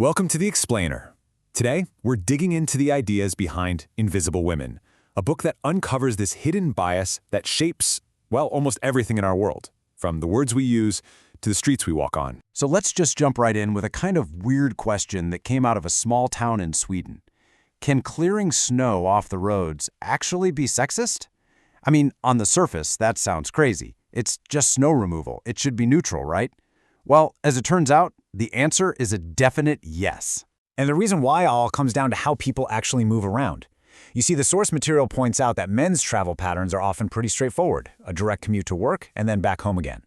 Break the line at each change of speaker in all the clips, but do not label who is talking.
Welcome to The Explainer. Today, we're digging into the ideas behind Invisible Women, a book that uncovers this hidden bias that shapes, well, almost everything in our world, from the words we use to the streets we walk on.
So let's just jump right in with a kind of weird question that came out of a small town in Sweden. Can clearing snow off the roads actually be sexist? I mean, on the surface, that sounds crazy. It's just snow removal. It should be neutral, right? Well, as it turns out, the answer is a definite yes.
And the reason why all comes down to how people actually move around. You see, the source material points out that men's travel patterns are often pretty straightforward, a direct commute to work and then back home again.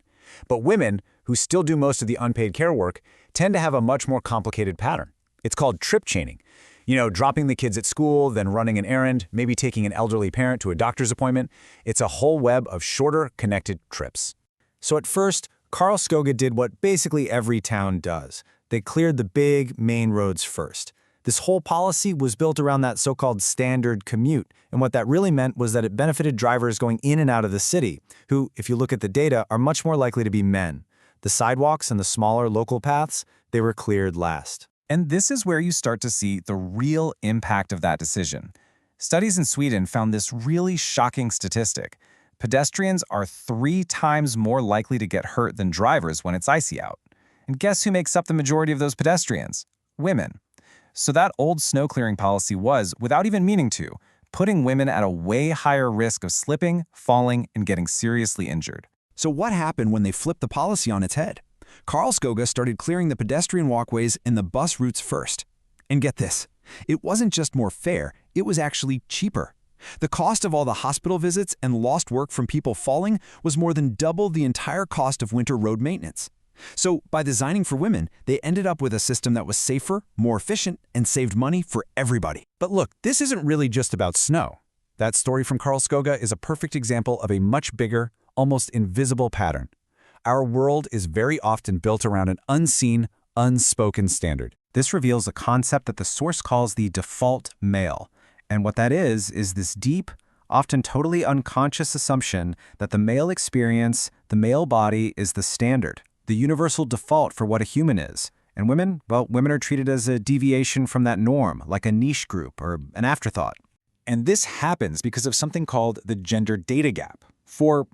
But women, who still do most of the unpaid care work, tend to have a much more complicated pattern. It's called trip chaining. You know, dropping the kids at school, then running an errand, maybe taking an elderly parent to a doctor's appointment. It's a whole web of shorter, connected trips.
So at first, Karlskoga did what basically every town does. They cleared the big, main roads first. This whole policy was built around that so-called standard commute, and what that really meant was that it benefited drivers going in and out of the city, who, if you look at the data, are much more likely to be men. The sidewalks and the smaller local paths, they were cleared last.
And this is where you start to see the real impact of that decision. Studies in Sweden found this really shocking statistic. Pedestrians are 3 times more likely to get hurt than drivers when it's icy out. And guess who makes up the majority of those pedestrians? Women. So that old snow clearing policy was, without even meaning to, putting women at a way higher risk of slipping, falling, and getting seriously injured.
So what happened when they flipped the policy on its head? Karlskoga started clearing the pedestrian walkways and the bus routes first. And get this, it wasn't just more fair, it was actually cheaper. The cost of all the hospital visits and lost work from people falling was more than double the entire cost of winter road maintenance. So by designing for women, they ended up with a system that was safer, more efficient, and saved money for everybody.
But look, this isn't really just about snow. That story from Karlskoga is a perfect example of a much bigger, almost invisible pattern. Our world is very often built around an unseen, unspoken standard.
This reveals a concept that the source calls the default male. And what that is this deep, often totally unconscious assumption that the male experience, the male body, is the standard, the universal default for what a human is. And women, well, women are treated as a deviation from that norm, like a niche group or an afterthought.
And this happens because of something called the gender data gap. For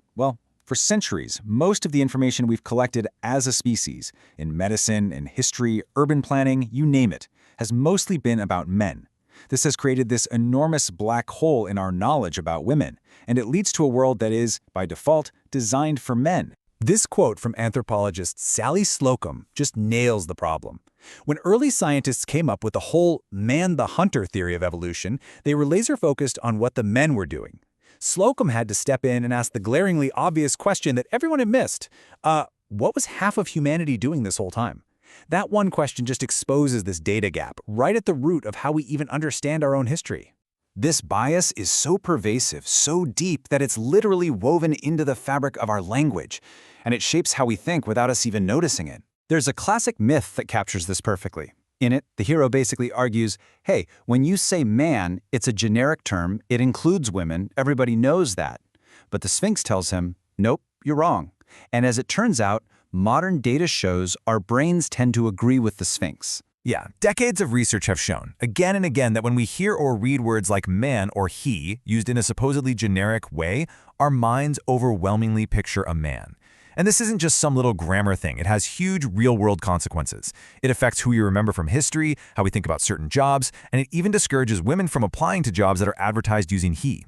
centuries, most of the information we've collected as a species, in medicine, in history, urban planning, you name it, has mostly been about men. This has created this enormous black hole in our knowledge about women, and it leads to a world that is, by default, designed for men. This quote from anthropologist Sally Slocum just nails the problem. When early scientists came up with the whole man-the-hunter theory of evolution, they were laser-focused on what the men were doing. Slocum had to step in and ask the glaringly obvious question that everyone had missed. What was half of humanity doing this whole time? That one question just exposes this data gap, right at the root of how we even understand our own history. This bias is so pervasive, so deep, that it's literally woven into the fabric of our language, and it shapes how we think without us even noticing it. There's a classic myth that captures this perfectly. In it, the hero basically argues, hey, when you say man, it's a generic term, it includes women, everybody knows that. But the Sphinx tells him, nope, you're wrong. And as it turns out, modern data shows our brains tend to agree with the Sphinx.
Yeah, decades of research have shown, again and again, that when we hear or read words like man or he used in a supposedly generic way, our minds overwhelmingly picture a man. And this isn't just some little grammar thing. It has huge real-world consequences. It affects who we remember from history, how we think about certain jobs, and it even discourages women from applying to jobs that are advertised using he.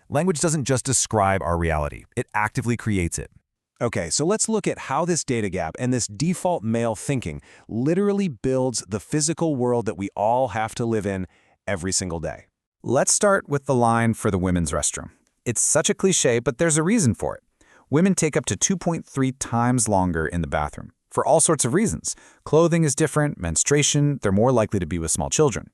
Language doesn't just describe our reality. It actively creates it.
Okay, so let's look at how this data gap and this default male thinking literally builds the physical world that we all have to live in every single day.
Let's start with the line for the women's restroom. It's such a cliche, but there's a reason for it. Women take up to 2.3 times longer in the bathroom, for all sorts of reasons. Clothing is different, menstruation, they're more likely to be with small children.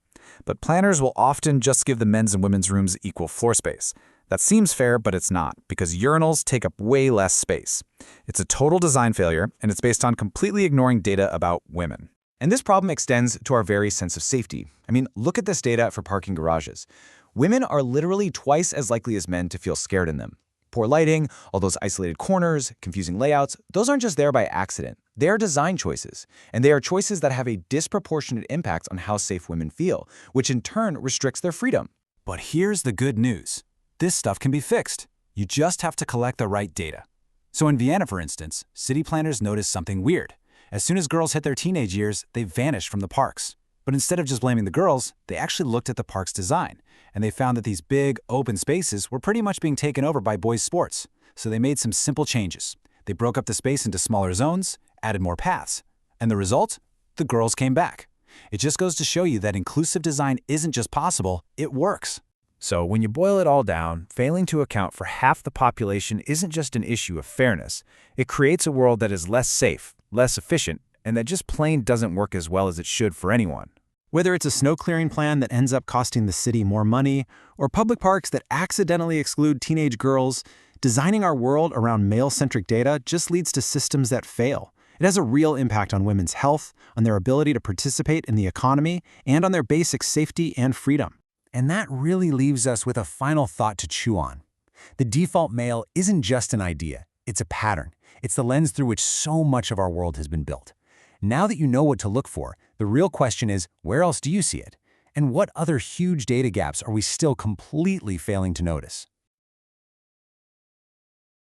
But planners will often just give the men's and women's rooms equal floor space. That seems fair, but it's not, because urinals take up way less space. It's a total design failure, and it's based on completely ignoring data about women.
And this problem extends to our very sense of safety. I mean, look at this data for parking garages. Women are literally twice as likely as men to feel scared in them. Poor lighting, all those isolated corners, confusing layouts, those aren't just there by accident. They are design choices, and they are choices that have a disproportionate impact on how safe women feel, which in turn restricts their freedom.
But here's the good news. This stuff can be fixed. You just have to collect the right data. So in Vienna, for instance, city planners noticed something weird. As soon as girls hit their teenage years, they vanished from the parks. But instead of just blaming the girls, they actually looked at the park's design, and they found that these big, open spaces were pretty much being taken over by boys' sports. So they made some simple changes. They broke up the space into smaller zones, added more paths. And the result? The girls came back. It just goes to show you that inclusive design isn't just possible, it works.
So when you boil it all down, failing to account for half the population isn't just an issue of fairness. It creates a world that is less safe, less efficient, and that just plain doesn't work as well as it should for anyone.
Whether it's a snow clearing plan that ends up costing the city more money, or public parks that accidentally exclude teenage girls, designing our world around male-centric data just leads to systems that fail. It has a real impact on women's health, on their ability to participate in the economy, and on their basic safety and freedom.
And that really leaves us with a final thought to chew on. The default male isn't just an idea, it's a pattern. It's the lens through which so much of our world has been built. Now that you know what to look for, the real question is, where else do you see it? And what other huge data gaps are we still completely failing to notice?